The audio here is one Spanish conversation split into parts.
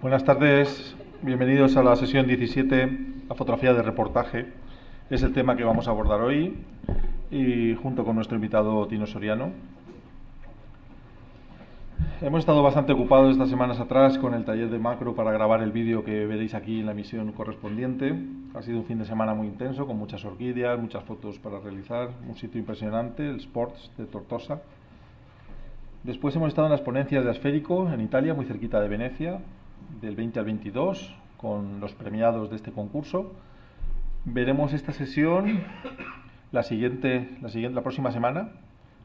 Buenas tardes, bienvenidos a la sesión 17, la fotografía de reportaje. Es el tema que vamos a abordar hoy y junto con nuestro invitado Tino Soriano. Hemos estado bastante ocupados estas semanas atrás con el taller de macro para grabar el vídeo que veréis aquí en la emisión correspondiente. Ha sido un fin de semana muy intenso, con muchas orquídeas, muchas fotos para realizar, un sitio impresionante, el Sports de Tortosa. Después hemos estado en las ponencias de Asférico en Italia, muy cerquita de Venecia, del 20 al 22, con los premiados de este concurso. Veremos esta sesión la próxima semana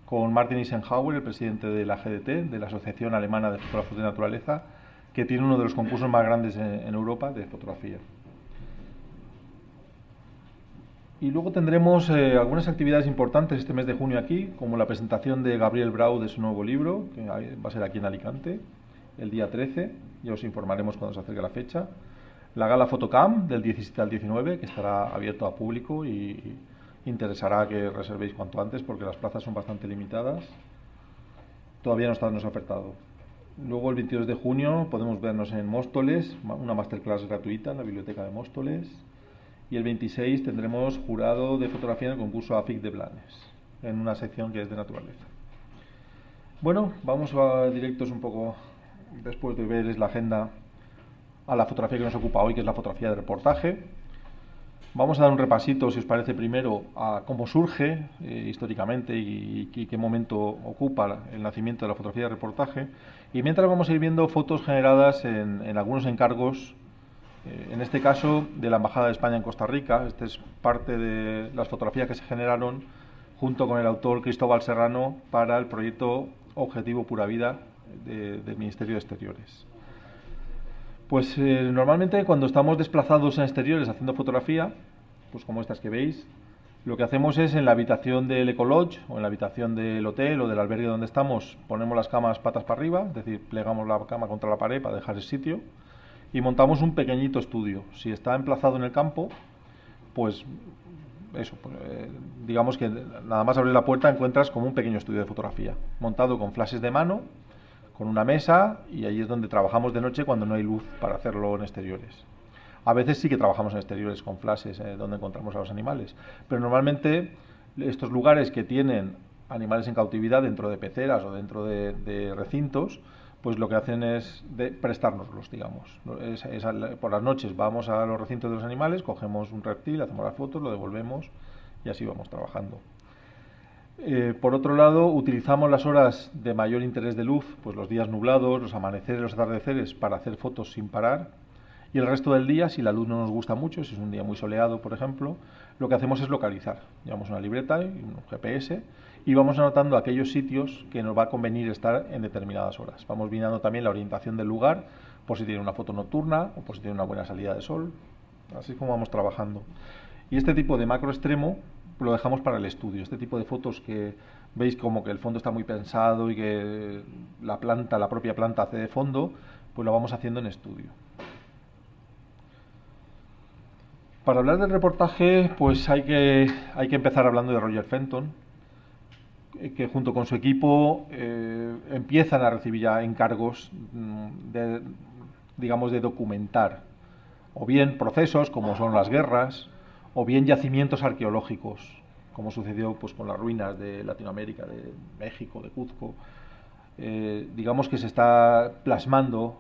con Martin Isenhauer, el presidente de la GDT, de la Asociación Alemana de Fotógrafos de Naturaleza, que tiene uno de los concursos más grandes en Europa de fotografía. Y luego tendremos algunas actividades importantes este mes de junio aquí, como la presentación de Gabriel Brau de su nuevo libro, que va a ser aquí en Alicante, el día 13, ya os informaremos cuando se acerque la fecha. La gala Fotocam del 17 al 19, que estará abierto a público y interesará que reservéis cuanto antes porque las plazas son bastante limitadas. Todavía no está ofertado. Luego el 22 de junio podemos vernos en Móstoles, una masterclass gratuita en la biblioteca de Móstoles. Y el 26 tendremos jurado de fotografía en el concurso AFIC de Blanes, en una sección que es de naturaleza. Bueno, vamos a directos un poco, después de ver la agenda, a la fotografía que nos ocupa hoy, que es la fotografía de reportaje. Vamos a dar un repasito, si os parece, primero a cómo surge históricamente y qué momento ocupa el nacimiento de la fotografía de reportaje. Y mientras vamos a ir viendo fotos generadas en algunos encargos, en este caso de la Embajada de España en Costa Rica. Esta es parte de las fotografías que se generaron junto con el autor Cristóbal Serrano para el proyecto Objetivo Pura Vida del Ministerio de Exteriores. Pues normalmente cuando estamos desplazados en exteriores haciendo fotografía, pues como estas que veis, lo que hacemos es en la habitación del Ecolodge o en la habitación del hotel o del albergue donde estamos, ponemos las camas patas para arriba, es decir, plegamos la cama contra la pared para dejar el sitio y montamos un pequeñito estudio. Si está emplazado en el campo, pues eso, digamos que nada más abrir la puerta encuentras como un pequeño estudio de fotografía, montado con flashes de mano, con una mesa, y ahí es donde trabajamos de noche cuando no hay luz para hacerlo en exteriores. A veces sí que trabajamos en exteriores con flashes donde encontramos a los animales, pero normalmente estos lugares que tienen animales en cautividad dentro de peceras o dentro de recintos, pues lo que hacen es prestárnoslos, digamos. Por las noches vamos a los recintos de los animales, cogemos un reptil, hacemos las fotos, lo devolvemos y así vamos trabajando. Por otro lado, utilizamos las horas de mayor interés de luz, pues los días nublados, los amaneceres, los atardeceres, para hacer fotos sin parar. Y el resto del día, si la luz no nos gusta mucho, si es un día muy soleado, por ejemplo, lo que hacemos es localizar. Llevamos una libreta y un GPS y vamos anotando aquellos sitios que nos va a convenir estar en determinadas horas. Vamos mirando también la orientación del lugar, por si tiene una foto nocturna o por si tiene una buena salida de sol. Así es como vamos trabajando. Y este tipo de macro extremo lo dejamos para el estudio. Este tipo de fotos que veis como que el fondo está muy pensado y que la propia planta hace de fondo, pues lo vamos haciendo en estudio. Para hablar del reportaje, pues hay que empezar hablando de Roger Fenton, que junto con su equipo empiezan a recibir ya encargos digamos, de documentar o bien procesos como son las guerras, o bien yacimientos arqueológicos, como sucedió pues con las ruinas de Latinoamérica, de México, de Cuzco. Digamos que se está plasmando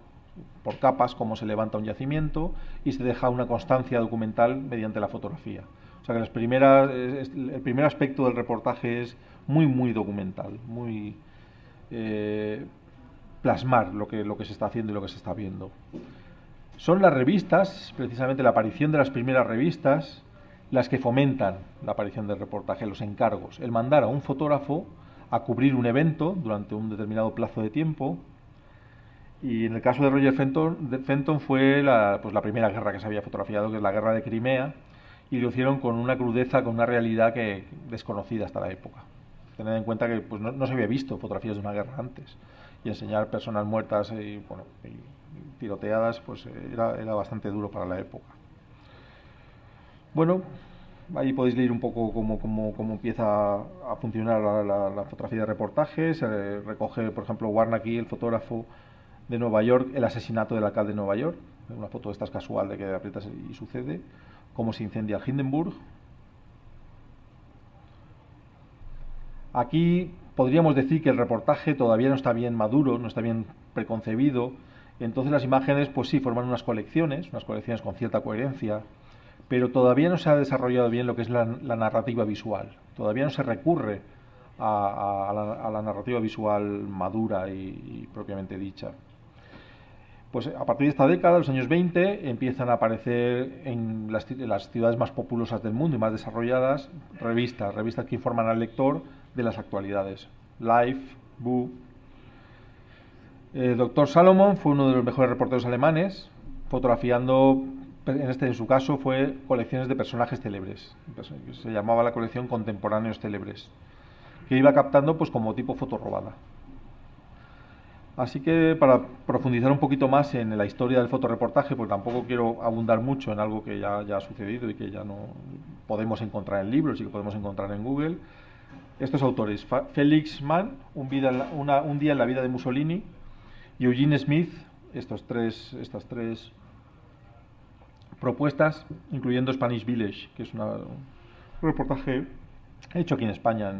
por capas cómo se levanta un yacimiento y se deja una constancia documental mediante la fotografía. O sea que el primer aspecto del reportaje es muy documental, muy plasmar lo que se está haciendo y lo que se está viendo. Son las revistas, precisamente la aparición de las primeras revistas, las que fomentan la aparición del reportaje, los encargos, el mandar a un fotógrafo a cubrir un evento durante un determinado plazo de tiempo. Y en el caso de Roger Fenton fue la primera guerra que se había fotografiado, que es la guerra de Crimea, y lo hicieron con una crudeza, con una realidad desconocida hasta la época. Tened en cuenta que pues, no se había visto fotografías de una guerra antes, y enseñar personas muertas y tiroteadas pues era bastante duro para la época. Bueno, ahí podéis leer un poco cómo empieza a funcionar la fotografía de reportaje. Se recoge, por ejemplo, Warnacki, el fotógrafo, de Nueva York, el asesinato del alcalde de Nueva York, una foto de estas casual de que aprietas y sucede, cómo se incendia el Hindenburg. Aquí podríamos decir que el reportaje todavía no está bien maduro, no está bien preconcebido, entonces las imágenes pues sí forman unas colecciones con cierta coherencia, pero todavía no se ha desarrollado bien lo que es la narrativa visual, todavía no se recurre a la narrativa visual madura y propiamente dicha. Pues a partir de esta década, los años 20, empiezan a aparecer en las ciudades más populosas del mundo y más desarrolladas revistas que informan al lector de las actualidades. Life, Boo. El doctor Salomon fue uno de los mejores reporteros alemanes, fotografiando, en su caso, fue colecciones de personajes célebres. Se llamaba la colección Contemporáneos Célebres, que iba captando pues como tipo foto robada. Así que para profundizar un poquito más en la historia del fotoreportaje, pues tampoco quiero abundar mucho en algo que ya ha sucedido y que ya no podemos encontrar en libros y que podemos encontrar en Google. Estos autores, Felix Mann, un día en la vida de Mussolini, y Eugene Smith, estas tres propuestas, incluyendo Spanish Village, que es un reportaje hecho aquí en España,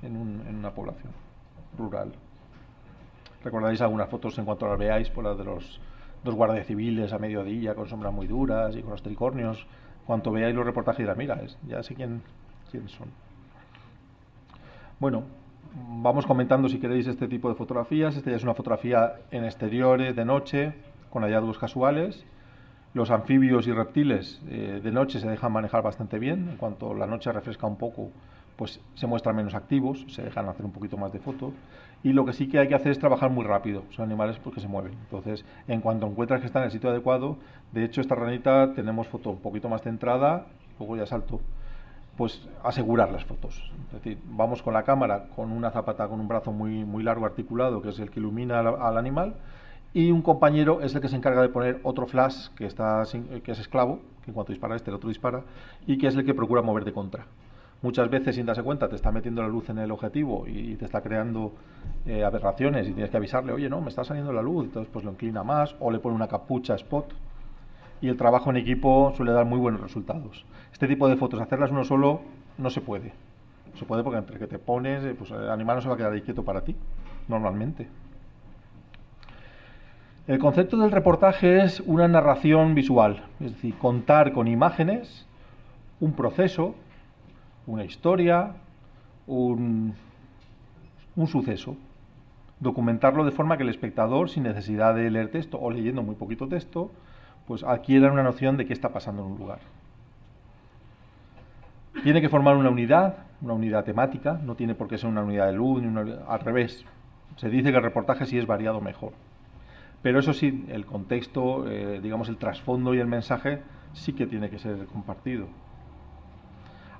en una población rural. Recordaréis algunas fotos en cuanto las veáis, por las de los dos guardias civiles a mediodía con sombras muy duras y con los tricornios. Cuanto veáis los reportajes dirás, mira, ya sé quién son. Bueno, vamos comentando si queréis este tipo de fotografías. Esta ya es una fotografía en exteriores de noche con hallazgos casuales. Los anfibios y reptiles de noche se dejan manejar bastante bien. En cuanto la noche refresca un poco, pues se muestran menos activos, se dejan hacer un poquito más de fotos. Y lo que sí que hay que hacer es trabajar muy rápido. Son animales porque se mueven. Entonces, en cuanto encuentras que está en el sitio adecuado, de hecho esta ranita tenemos foto un poquito más centrada, luego ya salto, pues asegurar las fotos. Es decir, vamos con la cámara con una zapata con un brazo muy largo articulado, que es el que ilumina al animal, y un compañero es el que se encarga de poner otro flash que es esclavo, que en cuanto dispara el otro dispara, y que es el que procura mover de contra. Muchas veces, sin darse cuenta, te está metiendo la luz en el objetivo y te está creando aberraciones y tienes que avisarle, oye, no, me está saliendo la luz, entonces pues lo inclina más o le pone una capucha spot, y el trabajo en equipo suele dar muy buenos resultados. Este tipo de fotos, hacerlas uno solo, no se puede. No se puede porque entre que te pones, pues el animal no se va a quedar ahí quieto para ti, normalmente. El concepto del reportaje es una narración visual, es decir, contar con imágenes un proceso, una historia, un suceso. Documentarlo de forma que el espectador, sin necesidad de leer texto o leyendo muy poquito texto, pues adquiera una noción de qué está pasando en un lugar. Tiene que formar una unidad temática, no tiene por qué ser una unidad de luz, al revés. Se dice que el reportaje sí es variado mejor. Pero eso sí, el contexto, digamos el trasfondo y el mensaje sí que tiene que ser compartido.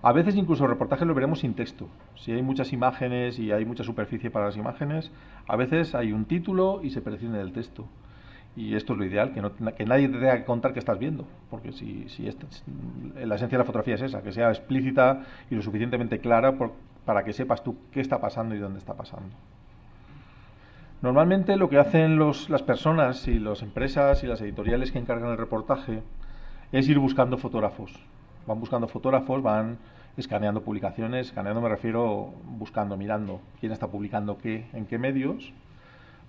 A veces incluso el reportaje lo veremos sin texto. Si hay muchas imágenes y hay mucha superficie para las imágenes, a veces hay un título y se prescinde del texto. Y esto es lo ideal, que nadie te tenga que contar qué estás viendo, porque la esencia de la fotografía es esa, que sea explícita y lo suficientemente clara para que sepas tú qué está pasando y dónde está pasando. Normalmente lo que hacen las personas y las empresas y las editoriales que encargan el reportaje es ir buscando fotógrafos. Van buscando fotógrafos, van escaneando publicaciones, escaneando me refiero buscando, mirando quién está publicando qué, en qué medios,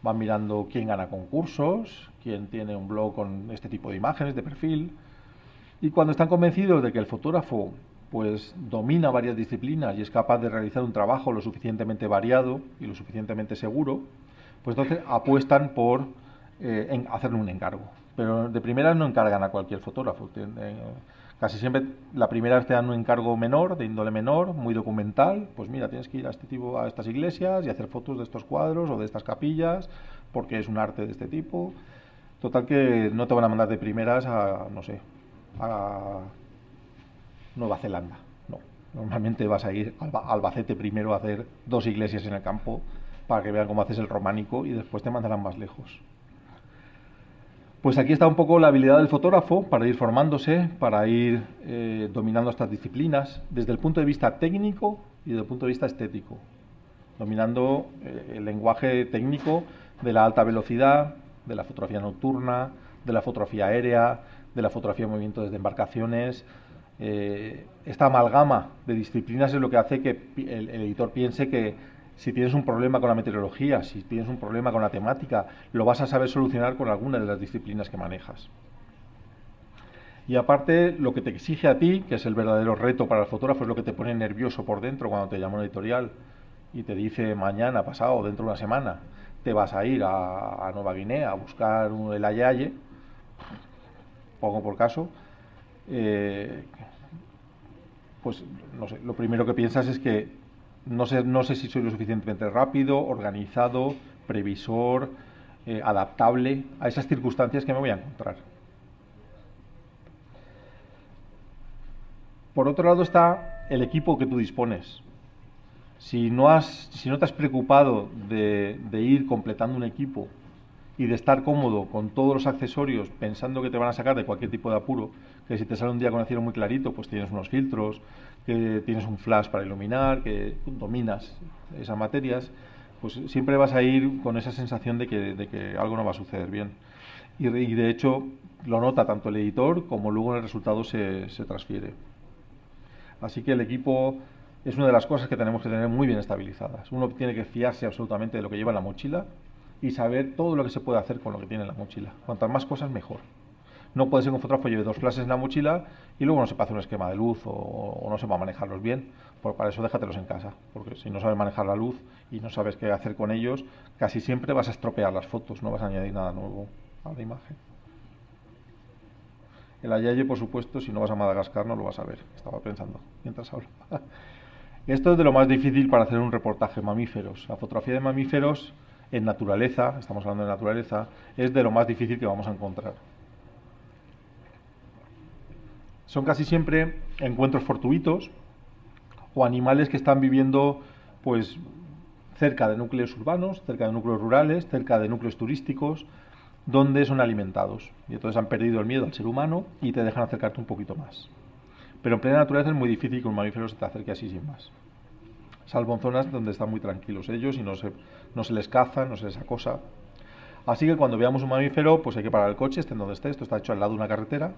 van mirando quién gana concursos, quién tiene un blog con este tipo de imágenes de perfil, y cuando están convencidos de que el fotógrafo pues domina varias disciplinas y es capaz de realizar un trabajo lo suficientemente variado y lo suficientemente seguro, pues entonces apuestan por hacerle un encargo. Pero de primeras no encargan a cualquier fotógrafo. Casi siempre la primera vez te dan un encargo menor, de índole menor, muy documental. Pues mira, tienes que ir a estas iglesias y hacer fotos de estos cuadros o de estas capillas, porque es un arte de este tipo. Total que no te van a mandar de primeras a, no sé, a Nueva Zelanda. No, normalmente vas a ir a Albacete primero a hacer 2 iglesias en el campo para que vean cómo haces el románico y después te mandarán más lejos. Pues aquí está un poco la habilidad del fotógrafo para ir formándose, para ir dominando estas disciplinas desde el punto de vista técnico y desde el punto de vista estético, dominando el lenguaje técnico de la alta velocidad, de la fotografía nocturna, de la fotografía aérea, de la fotografía de movimiento desde embarcaciones. Esta amalgama de disciplinas es lo que hace que el editor piense que si tienes un problema con la meteorología, si tienes un problema con la temática, lo vas a saber solucionar con alguna de las disciplinas que manejas. Y aparte, lo que te exige a ti, que es el verdadero reto para el fotógrafo, es lo que te pone nervioso por dentro cuando te llama un editorial y te dice mañana, pasado, dentro de una semana, te vas a ir a Nueva Guinea a buscar el ayaye, pongo por caso, pues no sé, lo primero que piensas es que no sé si soy lo suficientemente rápido, organizado, previsor, adaptable a esas circunstancias que me voy a encontrar. Por otro lado está el equipo que tú dispones. Si no te has preocupado de ir completando un equipo y de estar cómodo con todos los accesorios pensando que te van a sacar de cualquier tipo de apuro, que si te sale un día con el cielo muy clarito, pues tienes unos filtros, que tienes un flash para iluminar, que dominas esas materias, pues siempre vas a ir con esa sensación de que algo no va a suceder bien. Y de hecho lo nota tanto el editor como luego en el resultado se transfiere. Así que el equipo es una de las cosas que tenemos que tener muy bien estabilizadas. Uno tiene que fiarse absolutamente de lo que lleva en la mochila y saber todo lo que se puede hacer con lo que tiene en la mochila. Cuantas más cosas, mejor. No puede ser que un fotógrafo lleve 2 flashes en la mochila y luego no sepa hacer un esquema de luz o no sepa manejarlos bien. Para eso déjatelos en casa, porque si no sabes manejar la luz y no sabes qué hacer con ellos, casi siempre vas a estropear las fotos, no vas a añadir nada nuevo a la imagen. El ayaye, por supuesto, si no vas a Madagascar no lo vas a ver. Estaba pensando mientras hablaba. Esto es de lo más difícil para hacer un reportaje, mamíferos. La fotografía de mamíferos en naturaleza, estamos hablando de naturaleza, es de lo más difícil que vamos a encontrar. Son casi siempre encuentros fortuitos o animales que están viviendo pues cerca de núcleos urbanos, cerca de núcleos rurales, cerca de núcleos turísticos, donde son alimentados. Y entonces han perdido el miedo al ser humano y te dejan acercarte un poquito más. Pero en plena naturaleza es muy difícil que un mamífero se te acerque así sin más. Salvo en zonas donde están muy tranquilos ellos y no se les caza, no se les acosa. Así que cuando veamos un mamífero, pues hay que parar el coche, esté en donde esté, esto está hecho al lado de una carretera,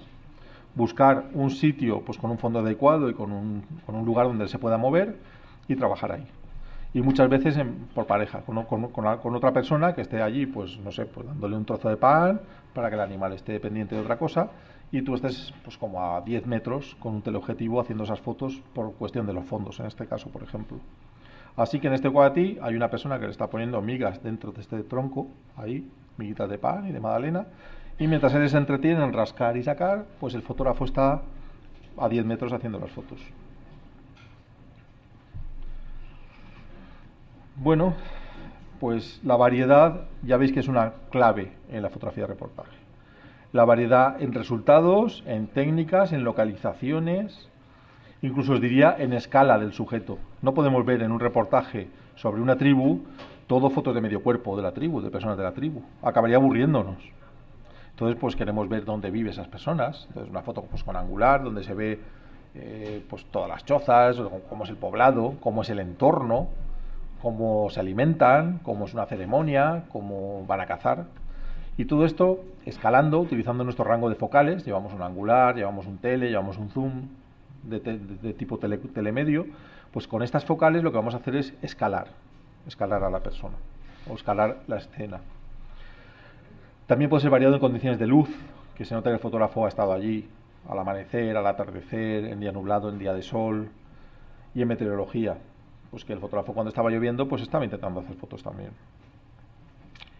buscar un sitio pues con un fondo adecuado y con un lugar donde se pueda mover y trabajar ahí. Y muchas veces por pareja, con otra persona que esté allí, pues no sé, pues dándole un trozo de pan para que el animal esté pendiente de otra cosa y tú estés pues como a 10 metros con un teleobjetivo haciendo esas fotos por cuestión de los fondos, en este caso, por ejemplo. Así que en este cuadratí hay una persona que le está poniendo migas dentro de este tronco, ahí, miguitas de pan y de magdalena, y mientras él se entretiene en rascar y sacar, pues el fotógrafo está a 10 metros haciendo las fotos. Bueno, pues la variedad ya veis que es una clave en la fotografía de reportaje. La variedad en resultados, en técnicas, en localizaciones, incluso os diría en escala del sujeto. No podemos ver en un reportaje sobre una tribu todo fotos de medio cuerpo de la tribu, de personas de la tribu. Acabaría aburriéndonos. Entonces, pues queremos ver dónde viven esas personas. Entonces, una foto pues, con angular, donde se ve pues todas las chozas, cómo es el poblado, cómo es el entorno, cómo se alimentan, cómo es una ceremonia, cómo van a cazar. Y todo esto escalando, utilizando nuestro rango de focales. Llevamos un angular, llevamos un tele, llevamos un zoom de tipo telemedio. Pues con estas focales lo que vamos a hacer es escalar a la persona o escalar la escena. También puede ser variado en condiciones de luz, que se nota que el fotógrafo ha estado allí al amanecer, al atardecer, en día nublado, en día de sol, y en meteorología, pues que el fotógrafo cuando estaba lloviendo pues estaba intentando hacer fotos también.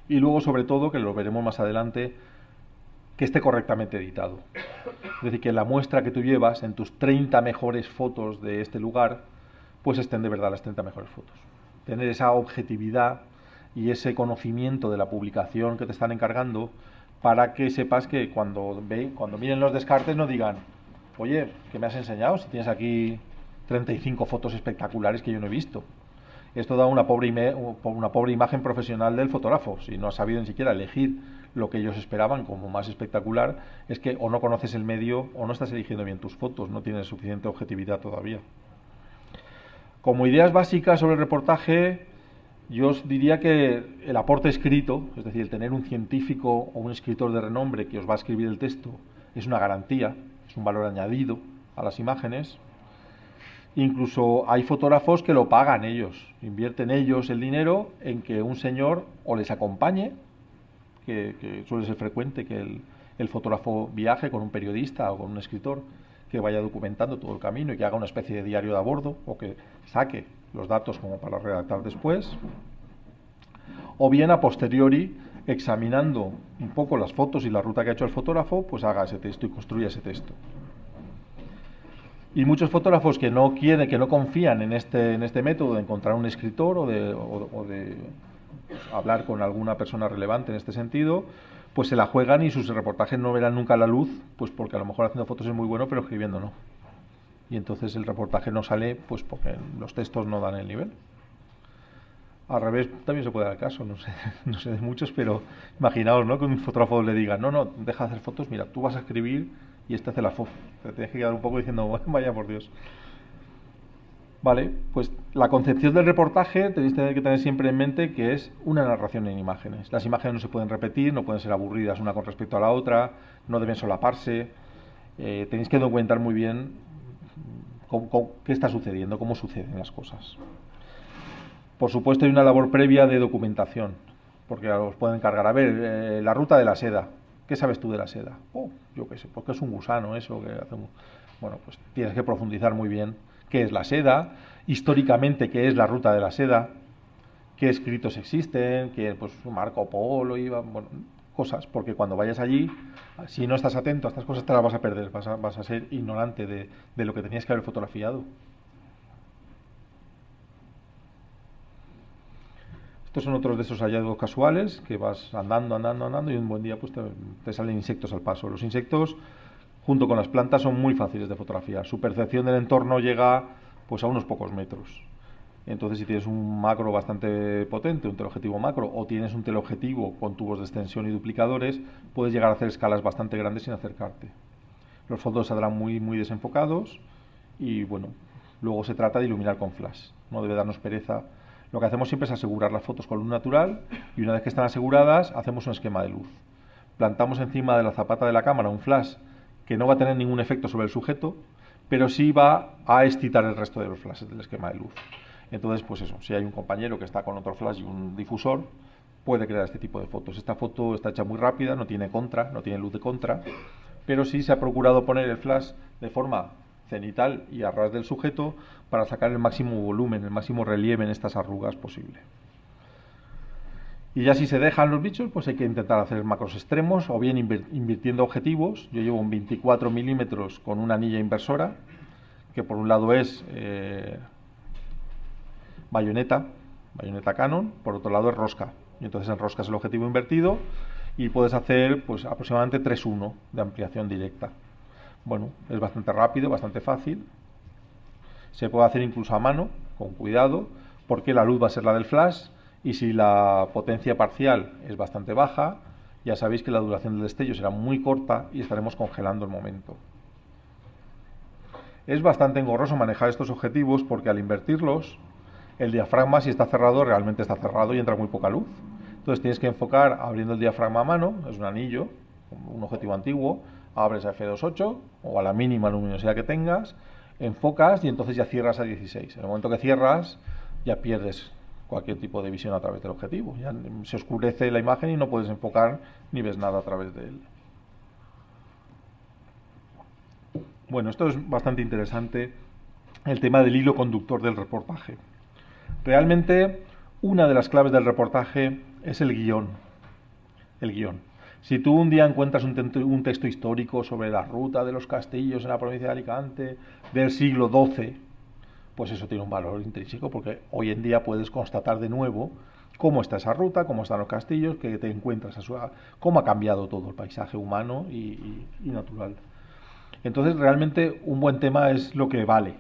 Y luego sobre todo, que lo veremos más adelante, que esté correctamente editado. Es decir, que la muestra que tú llevas en tus 30 mejores fotos de este lugar, pues estén de verdad las 30 mejores fotos. Tener esa objetividad y ese conocimiento de la publicación que te están encargando para que sepas que cuando miren los descartes no digan, oye, ¿qué me has enseñado? Si tienes aquí 35 fotos espectaculares que yo no he visto. Esto da una pobre imagen profesional del fotógrafo. Si no has sabido ni siquiera elegir lo que ellos esperaban como más espectacular, es que o no conoces el medio o no estás eligiendo bien tus fotos, no tienes suficiente objetividad todavía. Como ideas básicas sobre el reportaje, Yo os diría que el aporte escrito, es decir, el tener un científico o un escritor de renombre que os va a escribir el texto, es una garantía, es un valor añadido a las imágenes. Incluso hay fotógrafos que lo pagan ellos, invierten ellos el dinero en que un señor o les acompañe, que suele ser frecuente que el fotógrafo viaje con un periodista o con un escritor que vaya documentando todo el camino y que haga una especie de diario de a bordo o que saque los datos como para redactar después, o bien a posteriori, examinando un poco las fotos y la ruta que ha hecho el fotógrafo, pues haga ese texto y construya ese texto. Y muchos fotógrafos que no quieren, que no confían en este método de encontrar un escritor o de hablar con alguna persona relevante en este sentido, pues se la juegan y sus reportajes no verán nunca la luz, pues porque a lo mejor haciendo fotos es muy bueno, pero escribiendo no. Y entonces el reportaje no sale, pues porque los textos no dan el nivel. Al revés también se puede dar el caso, no sé, no sé de muchos, pero imaginaos, ¿no? Que un fotógrafo le diga, no, no, deja de hacer fotos, mira, tú vas a escribir y este hace la foto. Te tienes que quedar un poco diciendo, vaya por Dios. Vale, pues la concepción del reportaje tenéis que tener siempre en mente que es una narración en imágenes. Las imágenes no se pueden repetir, no pueden ser aburridas una con respecto a la otra, no deben solaparse. Tenéis que documentar muy bien qué está sucediendo, cómo suceden las cosas. Por supuesto hay una labor previa de documentación, porque os pueden encargar, a ver, la ruta de la seda. ¿Qué sabes tú de la seda? Oh, yo qué sé, porque es un gusano eso que hacemos. Bueno, pues tienes que profundizar muy bien qué es la seda, históricamente qué es la ruta de la seda, qué escritos existen, qué pues Marco Polo iba, bueno, cosas, porque cuando vayas allí, si no estás atento a estas cosas te las vas a perder, vas a ser ignorante de lo que tenías que haber fotografiado. Estos son otros de esos hallazgos casuales que vas andando, andando, andando y un buen día pues te salen insectos al paso. Los insectos, junto con las plantas, son muy fáciles de fotografiar. Su percepción del entorno llega pues a unos pocos metros. Entonces, si tienes un macro bastante potente, un teleobjetivo macro, o tienes un teleobjetivo con tubos de extensión y duplicadores, puedes llegar a hacer escalas bastante grandes sin acercarte. Los fondos saldrán muy, muy desenfocados y bueno, luego se trata de iluminar con flash. No debe darnos pereza. Lo que hacemos siempre es asegurar las fotos con luz natural y una vez que están aseguradas hacemos un esquema de luz. Plantamos encima de la zapata de la cámara un flash que no va a tener ningún efecto sobre el sujeto, pero sí va a excitar el resto de los flashes del esquema de luz. Entonces, pues eso, si hay un compañero que está con otro flash y un difusor, puede crear este tipo de fotos. Esta foto está hecha muy rápida, no tiene contra, no tiene luz de contra, pero sí se ha procurado poner el flash de forma cenital y a ras del sujeto para sacar el máximo volumen, el máximo relieve en estas arrugas posible. Y ya si se dejan los bichos, pues hay que intentar hacer macros extremos o bien invirtiendo objetivos. Yo llevo un 24 milímetros con una anilla inversora, que por un lado es bayoneta Canon, por otro lado es rosca. Y entonces enroscas el objetivo invertido y puedes hacer pues aproximadamente 3:1 de ampliación directa. Bueno, es bastante rápido, bastante fácil. Se puede hacer incluso a mano, con cuidado, porque la luz va a ser la del flash y si la potencia parcial es bastante baja, ya sabéis que la duración del destello será muy corta y estaremos congelando el momento. Es bastante engorroso manejar estos objetivos porque al invertirlos, el diafragma, si está cerrado, realmente está cerrado y entra muy poca luz. Entonces tienes que enfocar abriendo el diafragma a mano, es un anillo, un objetivo antiguo, abres a f2.8 o a la mínima luminosidad que tengas, enfocas y entonces ya cierras a 16. En el momento que cierras, ya pierdes cualquier tipo de visión a través del objetivo. Ya se oscurece la imagen y no puedes enfocar ni ves nada a través de él. Bueno, esto es bastante interesante, el tema del hilo conductor del reportaje. Realmente, una de las claves del reportaje es el guión. El guión. Si tú un día encuentras un texto histórico sobre la ruta de los castillos en la provincia de Alicante del siglo XII, pues eso tiene un valor intrínseco porque hoy en día puedes constatar de nuevo cómo está esa ruta, cómo están los castillos, que te encuentras, cómo ha cambiado todo el paisaje humano y natural. Entonces, realmente un buen tema es lo que vale.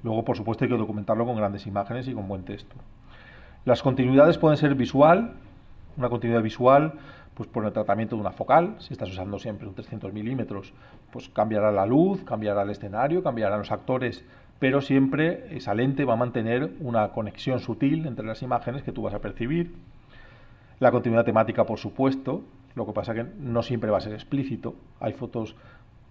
Luego, por supuesto, hay que documentarlo con grandes imágenes y con buen texto. Las continuidades pueden ser visual, una continuidad visual, pues por el tratamiento de una focal. Si estás usando siempre un 300 milímetros, pues cambiará la luz, cambiará el escenario, cambiarán los actores, pero siempre esa lente va a mantener una conexión sutil entre las imágenes que tú vas a percibir. La continuidad temática, por supuesto, lo que pasa que no siempre va a ser explícito. Hay fotos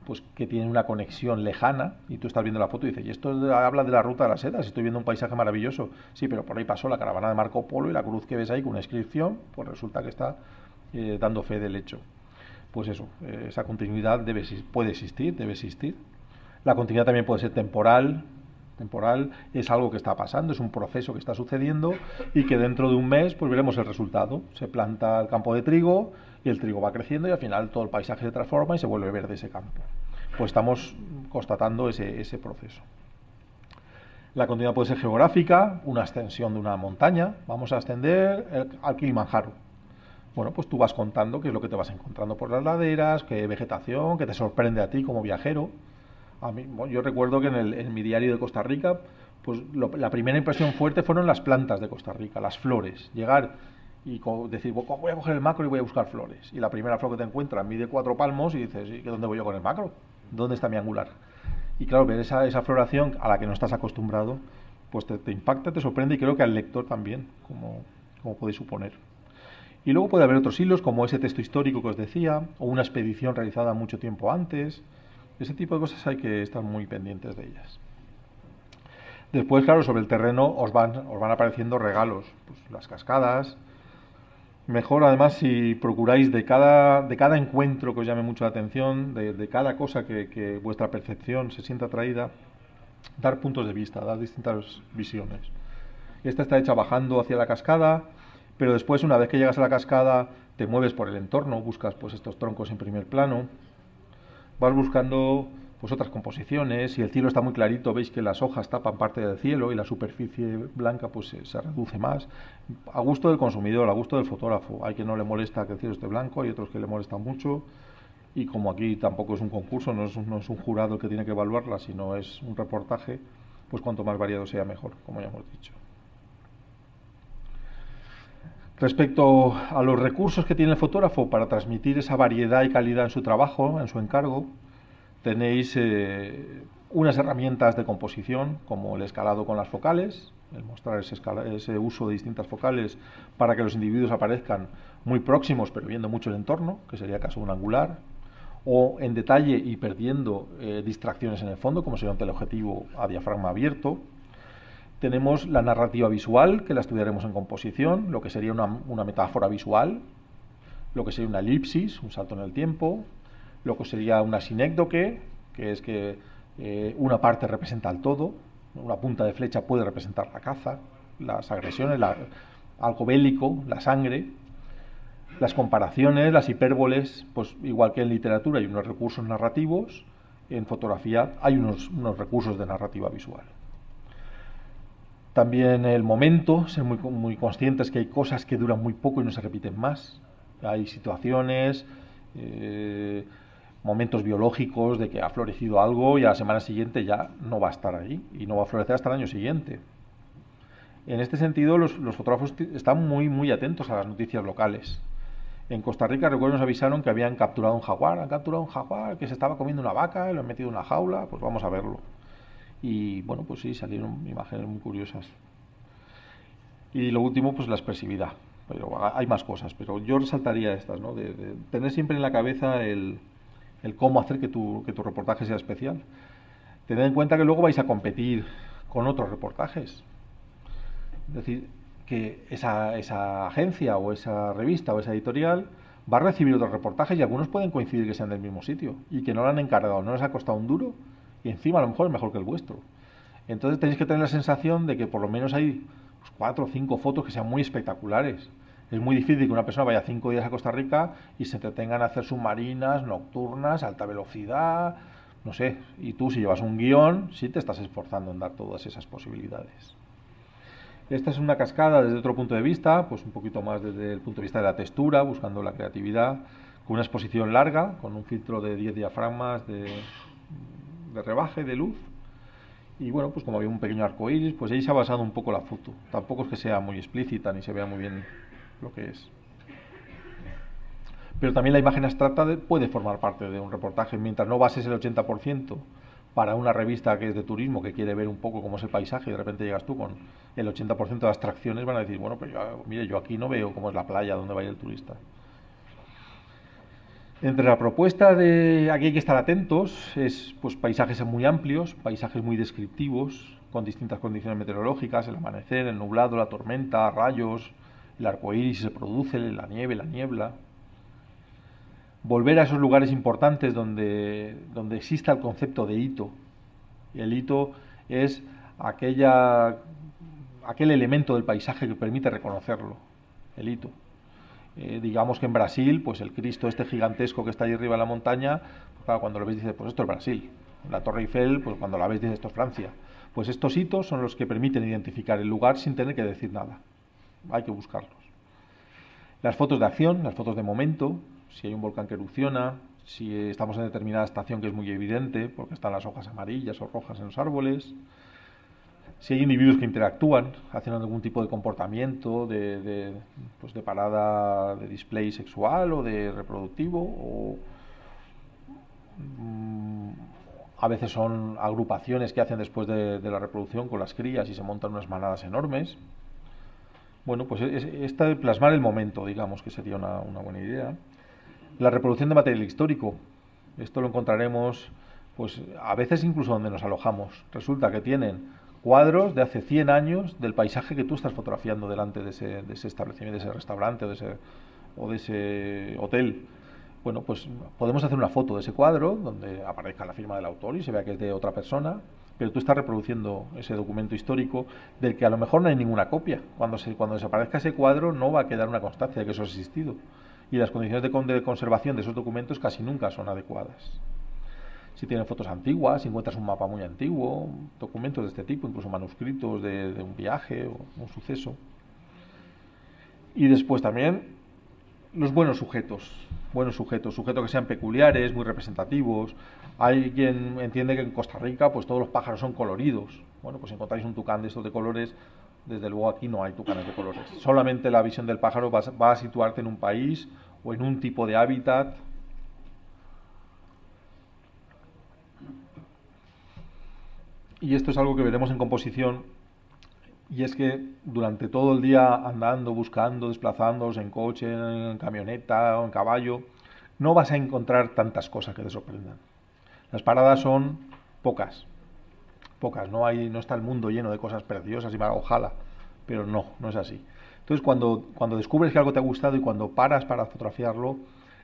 pues que tienen una conexión lejana y tú estás viendo la foto y dices, y esto habla de la ruta de las sedas, estoy viendo un paisaje maravilloso. Sí, pero por ahí pasó la caravana de Marco Polo y la cruz que ves ahí con una inscripción, pues resulta que está dando fe del hecho. Pues eso, esa continuidad puede existir, debe existir. La continuidad también puede ser temporal. Temporal es algo que está pasando, es un proceso que está sucediendo y que dentro de un mes pues veremos el resultado. Se planta el campo de trigo y el trigo va creciendo y al final todo el paisaje se transforma y se vuelve verde ese campo. Pues estamos constatando ese proceso. La continuidad puede ser geográfica, una extensión de una montaña. Vamos a ascender al Kilimanjaro. Bueno, pues tú vas contando qué es lo que te vas encontrando por las laderas, qué vegetación, qué te sorprende a ti como viajero. Yo recuerdo que en mi diario de Costa Rica, pues la primera impresión fuerte fueron las plantas de Costa Rica, las flores. Llegar y decir, voy a coger el macro y voy a buscar flores. Y la primera flor que te encuentras mide 4 palmos y dices, ¿y dónde voy yo con el macro? ¿Dónde está mi angular? Y claro, ver esa floración a la que no estás acostumbrado, pues te impacta, te sorprende y creo que al lector también, como podéis suponer. Y luego puede haber otros hilos, como ese texto histórico que os decía, o una expedición realizada mucho tiempo antes. Ese tipo de cosas hay que estar muy pendientes de ellas. Después, claro, sobre el terreno os van apareciendo regalos, pues las cascadas. Mejor, además, si procuráis de cada encuentro que os llame mucho la atención, de cada cosa que vuestra percepción se sienta atraída, dar puntos de vista, dar distintas visiones. Esta está hecha bajando hacia la cascada, pero después, una vez que llegas a la cascada, te mueves por el entorno, buscas pues estos troncos en primer plano, vas buscando pues otras composiciones. Si el cielo está muy clarito, veis que las hojas tapan parte del cielo y la superficie blanca pues se reduce más. A gusto del consumidor, a gusto del fotógrafo. Hay quien no le molesta que el cielo esté blanco, hay otros que le molesta mucho. Y como aquí tampoco es un concurso, no es un jurado el que tiene que evaluarla, sino es un reportaje, pues cuanto más variado sea mejor, como ya hemos dicho. Respecto a los recursos que tiene el fotógrafo para transmitir esa variedad y calidad en su trabajo, en su encargo, tenéis unas herramientas de composición, como el escalado con las focales, el mostrar ese uso de distintas focales para que los individuos aparezcan muy próximos, pero viendo mucho el entorno, que sería el caso de un angular, o en detalle y perdiendo distracciones en el fondo, como sería un teleobjetivo a diafragma abierto. Tenemos la narrativa visual, que la estudiaremos en composición, lo que sería una metáfora visual, lo que sería una elipsis, un salto en el tiempo, lo que sería una sinécdoque, que es que una parte representa al todo, una punta de flecha puede representar la caza, las agresiones, algo bélico, la sangre, las comparaciones, las hipérboles, pues igual que en literatura hay unos recursos narrativos, en fotografía hay unos recursos de narrativa visual. También el momento, ser muy conscientes que hay cosas que duran muy poco y no se repiten más. Hay situaciones, momentos biológicos de que ha florecido algo y a la semana siguiente ya no va a estar ahí y no va a florecer hasta el año siguiente. En este sentido, los fotógrafos están muy atentos a las noticias locales. En Costa Rica, recuerdo, nos avisaron que habían capturado un jaguar. Han capturado un jaguar que se estaba comiendo una vaca y lo han metido en una jaula, pues vamos a verlo. Y bueno, pues sí, salieron imágenes muy curiosas. Y lo último, pues la expresividad. Pero hay más cosas, pero yo resaltaría estas, ¿no? De tener siempre en la cabeza el cómo hacer que tu reportaje sea especial. Tened en cuenta que luego vais a competir con otros reportajes. Es decir, que esa agencia o esa revista o esa editorial va a recibir otros reportajes y algunos pueden coincidir que sean del mismo sitio y que no lo han encargado, no les ha costado un duro y encima a lo mejor es mejor que el vuestro. Entonces tenéis que tener la sensación de que por lo menos hay 4 o 5 fotos que sean muy espectaculares. Es muy difícil que una persona vaya 5 días a Costa Rica y se entretenga en hacer submarinas, nocturnas, alta velocidad, no sé. Y tú, si llevas un guión, sí te estás esforzando en dar todas esas posibilidades. Esta es una cascada desde otro punto de vista, pues un poquito más desde el punto de vista de la textura, buscando la creatividad, con una exposición larga, con un filtro de 10 diafragmas de rebaje de luz. Y bueno, pues como había un pequeño arco iris, pues ahí se ha basado un poco la foto. Tampoco es que sea muy explícita ni se vea muy bien lo que es. Pero también la imagen abstracta puede formar parte de un reportaje, mientras no bases el 80% para una revista que es de turismo, que quiere ver un poco cómo es el paisaje, y de repente llegas tú con el 80% de las tracciones, van a decir, bueno, pero mire, yo aquí no veo cómo es la playa donde va a ir el turista. Entre la propuesta de aquí hay que estar atentos es pues paisajes muy amplios, paisajes muy descriptivos, con distintas condiciones meteorológicas, el amanecer, el nublado, la tormenta, rayos, el arco iris si se produce, la nieve, la niebla. Volver a esos lugares importantes donde exista el concepto de hito. Y el hito es aquel elemento del paisaje que permite reconocerlo, el hito. Digamos que en Brasil, pues el Cristo este gigantesco que está ahí arriba en la montaña, pues claro, cuando lo ves dices, pues esto es Brasil. La Torre Eiffel, pues cuando la ves dices, esto es Francia. Pues estos hitos son los que permiten identificar el lugar sin tener que decir nada. Hay que buscarlos. Las fotos de acción, las fotos de momento, si hay un volcán que erupciona, si estamos en determinada estación que es muy evidente, porque están las hojas amarillas o rojas en los árboles, si hay individuos que interactúan, haciendo algún tipo de comportamiento, pues de parada de display sexual o de reproductivo, o a veces son agrupaciones que hacen después de la reproducción con las crías y se montan unas manadas enormes. Bueno, pues plasmar el momento, digamos, que sería una buena idea. La reproducción de material histórico. Esto lo encontraremos, pues a veces incluso donde nos alojamos. Resulta que tienen cuadros de hace 100 años del paisaje que tú estás fotografiando delante de ese establecimiento, de ese restaurante o de ese hotel. Bueno, pues podemos hacer una foto de ese cuadro donde aparezca la firma del autor y se vea que es de otra persona, pero tú estás reproduciendo ese documento histórico del que a lo mejor no hay ninguna copia. Cuando desaparezca ese cuadro no va a quedar una constancia de que eso ha existido. Y las condiciones de conservación de esos documentos casi nunca son adecuadas. Si tienen fotos antiguas, si encuentras un mapa muy antiguo, documentos de este tipo, incluso manuscritos de un viaje o un suceso. Y después también los buenos sujetos que sean peculiares, muy representativos. Hay quien entiende que en Costa Rica pues todos los pájaros son coloridos. Bueno, pues si encontráis un tucán de estos de colores, desde luego aquí no hay tucanes de colores. Solamente la visión del pájaro va a situarte en un país o en un tipo de hábitat. Y esto es algo que veremos en composición, y es que durante todo el día andando, buscando, desplazándoos en coche, en camioneta o en caballo, no vas a encontrar tantas cosas que te sorprendan. Las paradas son pocas, no está el mundo lleno de cosas preciosas y ojalá, pero no es así. Entonces cuando descubres que algo te ha gustado y cuando paras para fotografiarlo,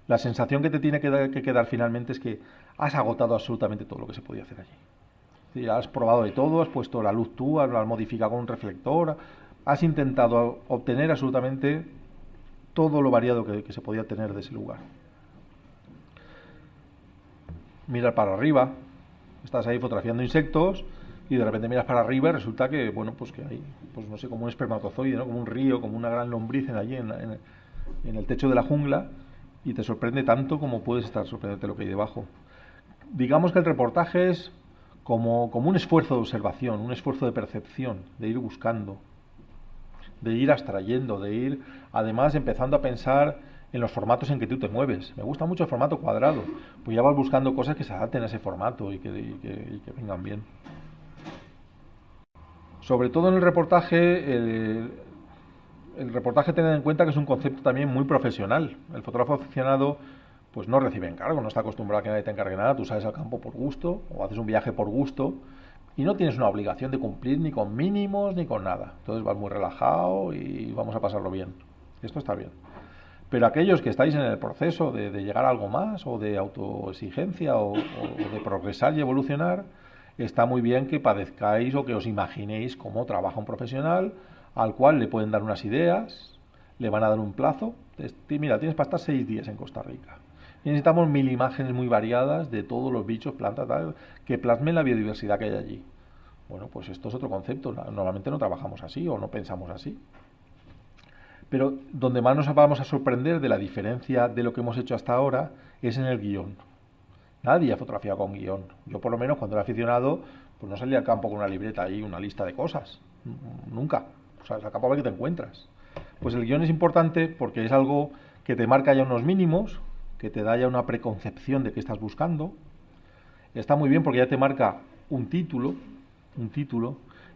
la sensación que te tiene que quedar finalmente es que has agotado absolutamente todo lo que se podía hacer allí. Sí, has probado de todo, has puesto la luz tú, has modificado con un reflector, has intentado obtener absolutamente todo lo variado que se podía tener de ese lugar. Mirar para arriba, estás ahí fotografiando insectos y de repente miras para arriba y resulta que, bueno, pues que hay, pues no sé, como un espermatozoide, ¿no? Como un río, como una gran lombriz allí en el techo de la jungla, y te sorprende tanto como puedes estar sorprendente lo que hay debajo. Digamos que el reportaje es como un esfuerzo de observación, un esfuerzo de percepción, de ir buscando, de ir abstrayendo, de ir además empezando a pensar en los formatos en que tú te mueves. Me gusta mucho el formato cuadrado, pues ya vas buscando cosas que se adapten a ese formato y que vengan bien. Sobre todo en el reportaje, el reportaje tener en cuenta que es un concepto también muy profesional. El fotógrafo aficionado pues no recibe encargo, no está acostumbrado a que nadie te encargue nada, tú sales al campo por gusto o haces un viaje por gusto y no tienes una obligación de cumplir ni con mínimos ni con nada. Entonces vas muy relajado y vamos a pasarlo bien. Esto está bien. Pero aquellos que estáis en el proceso de llegar a algo más o de autoexigencia o de progresar y evolucionar, está muy bien que padezcáis o que os imaginéis cómo trabaja un profesional al cual le pueden dar unas ideas, le van a dar un plazo. Mira, tienes para estar 6 días en Costa Rica. Y necesitamos 1000 imágenes muy variadas de todos los bichos, plantas, tal, que plasmen la biodiversidad que hay allí. Bueno, pues esto es otro concepto. Normalmente no trabajamos así o no pensamos así. Pero donde más nos vamos a sorprender de la diferencia de lo que hemos hecho hasta ahora es en el guión. Nadie ha fotografiado con guión. Yo por lo menos cuando era aficionado, pues no salía al campo con una libreta y una lista de cosas. Nunca. O sea, al campo a ver qué te encuentras. Pues el guión es importante porque es algo que te marca ya unos mínimos, que te da ya una preconcepción de qué estás buscando. Está muy bien porque ya te marca un título,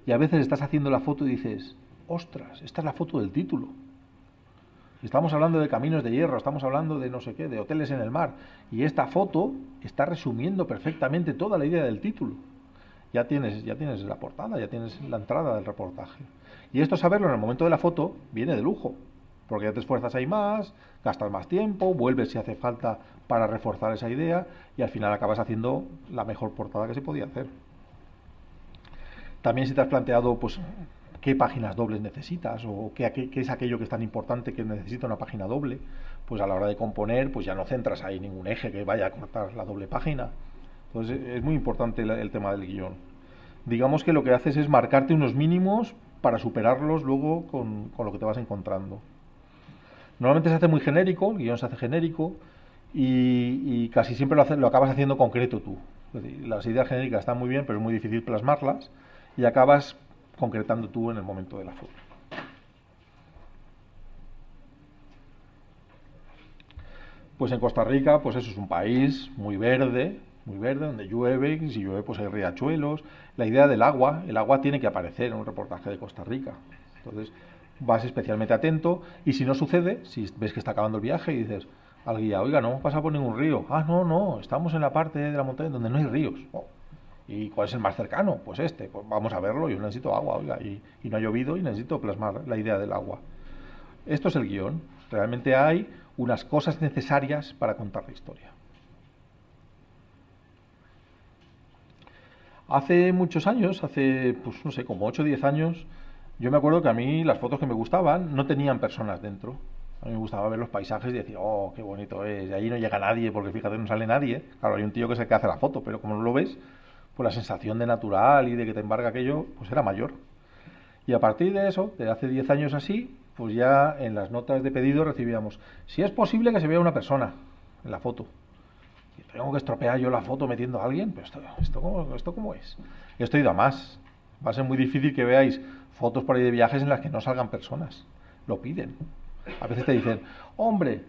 y a veces estás haciendo la foto y dices, ostras, esta es la foto del título. Estamos hablando de caminos de hierro, estamos hablando de no sé qué, de hoteles en el mar, y esta foto está resumiendo perfectamente toda la idea del título. Ya tienes la portada, ya tienes la entrada del reportaje. Y esto saberlo en el momento de la foto viene de lujo, porque ya te esfuerzas ahí más, gastas más tiempo, vuelves si hace falta para reforzar esa idea y al final acabas haciendo la mejor portada que se podía hacer. También si te has planteado pues qué páginas dobles necesitas o qué es aquello que es tan importante que necesita una página doble, pues a la hora de componer pues ya no centras ahí ningún eje que vaya a cortar la doble página. Entonces es muy importante el tema del guión. Digamos que lo que haces es marcarte unos mínimos para superarlos luego con lo que te vas encontrando. Normalmente se hace muy genérico, el guión se hace genérico y casi siempre lo acabas haciendo concreto tú. Es decir, las ideas genéricas están muy bien, pero es muy difícil plasmarlas y acabas concretando tú en el momento de la foto. Pues en Costa Rica, pues eso es un país muy verde, donde llueve, y si llueve pues hay riachuelos. La idea del agua, el agua tiene que aparecer en un reportaje de Costa Rica. Entonces vas especialmente atento y si no sucede, si ves que está acabando el viaje y dices al guía, oiga, no hemos pasado por ningún río. Ah, no, no, estamos en la parte de la montaña donde no hay ríos. Oh. ¿Y cuál es el más cercano? Pues este, pues vamos a verlo, yo necesito agua, oiga, y no ha llovido y necesito plasmar la idea del agua. Esto es el guión. Realmente hay unas cosas necesarias para contar la historia. Hace muchos años, hace, pues no sé, como 8 o 10 años, yo me acuerdo que a mí las fotos que me gustaban no tenían personas dentro. A mí me gustaba ver los paisajes y decir, oh, qué bonito es. Y ahí no llega nadie, porque fíjate, no sale nadie. Claro, hay un tío que es el que hace la foto, pero como no lo ves, pues la sensación de natural y de que te embarga aquello, pues era mayor. Y a partir de eso, de hace 10 años así, pues ya en las notas de pedido recibíamos, si es posible que se vea una persona en la foto. Y tengo que estropear yo la foto metiendo a alguien, pero esto cómo es. Esto ha ido a más. Va a ser muy difícil que veáis fotos por ahí de viajes en las que no salgan personas. Lo piden. A veces te dicen, hombre,